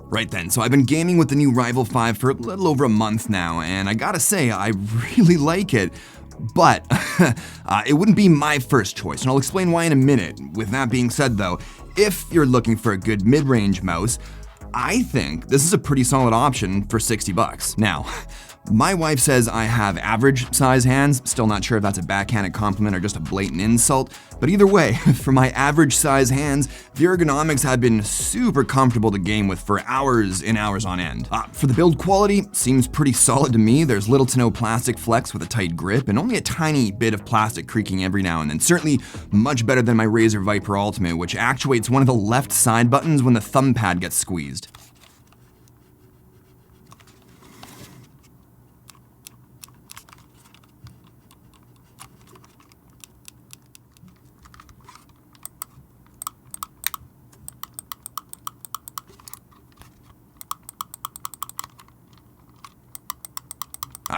Right then, so I've been gaming with the new Rival 5 for a little over a month now, and I gotta say, I really like it. But it wouldn't be my first choice, and I'll explain why in a minute. With that being said though, if you're looking for a good mid-range mouse, I think this is a pretty solid option for 60 bucks. Now, my wife says I have average size hands. Still not sure if that's a backhanded compliment or just a blatant insult, but either way, for my average size hands, the ergonomics have been super comfortable to game with for hours and hours on end. For the build quality, seems pretty solid to me. There's little to no plastic flex with a tight grip and only a tiny bit of plastic creaking every now and then. Certainly much better than my Razer Viper Ultimate, which actuates one of the left side buttons when the thumb pad gets squeezed.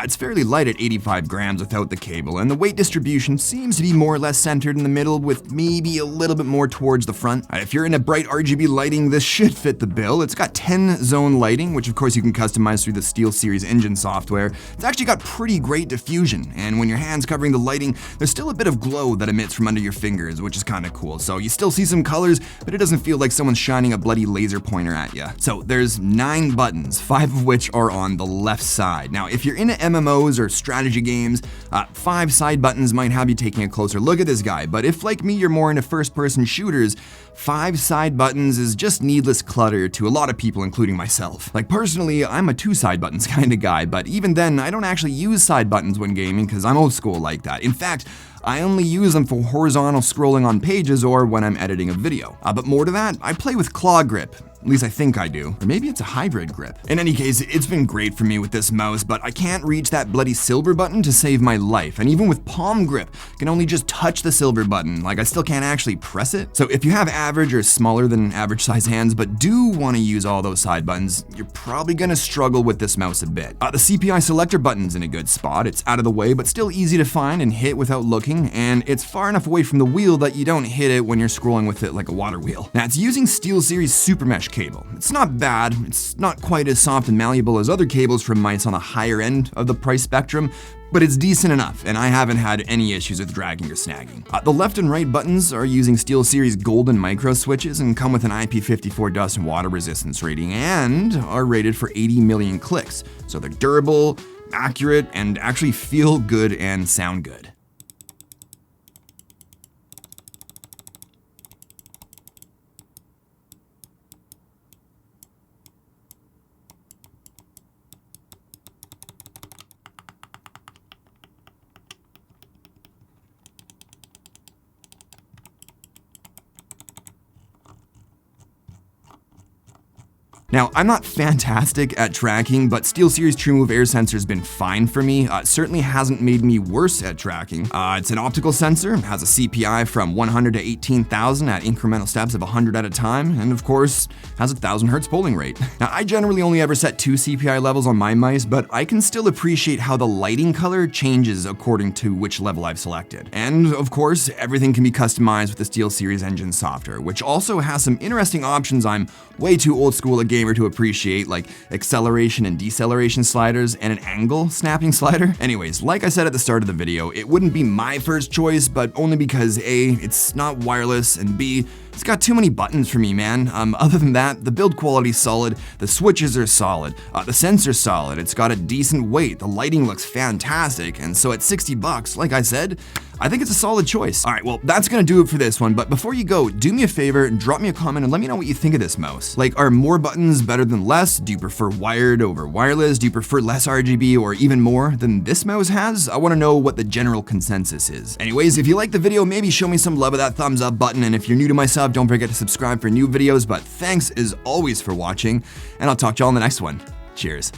It's fairly light at 85 grams without the cable, and the weight distribution seems to be more or less centered in the middle with maybe a little bit more towards the front. If you're into bright RGB lighting, this should fit the bill. It's got 10-zone lighting, which of course you can customize through the Steelseries engine software. It's actually got pretty great diffusion, and when your hand's covering the lighting, there's still a bit of glow that emits from under your fingers, which is kind of cool. So you still see some colors, but it doesn't feel like someone's shining a bloody laser pointer at you. So there's 9 buttons, 5 of which are on the left side. Now, if you're into MMOs or strategy games, 5 side buttons might have you taking a closer look at this guy, but if like me you're more into first-person shooters, 5 side buttons is just needless clutter to a lot of people, including myself. Like personally, I'm a 2 side buttons kind of guy, but even then I don't actually use side buttons when gaming because I'm old school like that. In fact, I only use them for horizontal scrolling on pages or when I'm editing a video. But more to that, I play with claw grip. At least I think I do. Or maybe it's a hybrid grip. In any case, it's been great for me with this mouse, but I can't reach that bloody silver button to save my life. And even with palm grip, I can only just touch the silver button. Like I still can't actually press it. So if you have average or smaller than average size hands, but do want to use all those side buttons, you're probably gonna struggle with this mouse a bit. The Cpi Selector button's in a good spot. It's out of the way, but still easy to find and hit without looking, and it's far enough away from the wheel that you don't hit it when you're scrolling with it like a water wheel. Now, it's using Steelseries Super Mesh cable. It's not bad, it's not quite as soft and malleable as other cables from mice on the higher end of the price spectrum, but it's decent enough, and I haven't had any issues with dragging or snagging. The left and right buttons are using SteelSeries golden micro switches and come with an IP54 dust and water resistance rating and are rated for 80 million clicks. So they're durable, accurate, and actually feel good and sound good. Now, I'm not fantastic at tracking, but SteelSeries TrueMove air sensor has been fine for me. It certainly hasn't made me worse at tracking. It's an optical sensor, has a CPI from 100 to 18,000 at incremental steps of 100 at a time, and of course, has a 1000 hertz polling rate. Now, I generally only ever set 2 CPI levels on my mice, but I can still appreciate how the lighting color changes according to which level I've selected. And of course, everything can be customized with the SteelSeries engine software, which also has some interesting options I'm way too old school a gamer to appreciate, like acceleration and deceleration sliders and an angle snapping slider. Anyways, like I said at the start of the video, it wouldn't be my first choice, but only because A, it's not wireless, and B, it's got too many buttons for me, man. Other than that, the build quality's solid, the switches are solid, the sensor's solid, it's got a decent weight, the lighting looks fantastic, and so at 60 bucks, like I said, I think it's a solid choice. All right, well, that's gonna do it for this one, but before you go, do me a favor and drop me a comment and let me know what you think of this mouse. Like, are more buttons better than less? Do you prefer wired over wireless? Do you prefer less RGB or even more than this mouse has? I wanna know what the general consensus is. Anyways, if you like the video, maybe show me some love with that thumbs up button, and if you're new to my sub, don't forget to subscribe for new videos, but thanks as always for watching, and I'll talk to y'all in the next one. Cheers.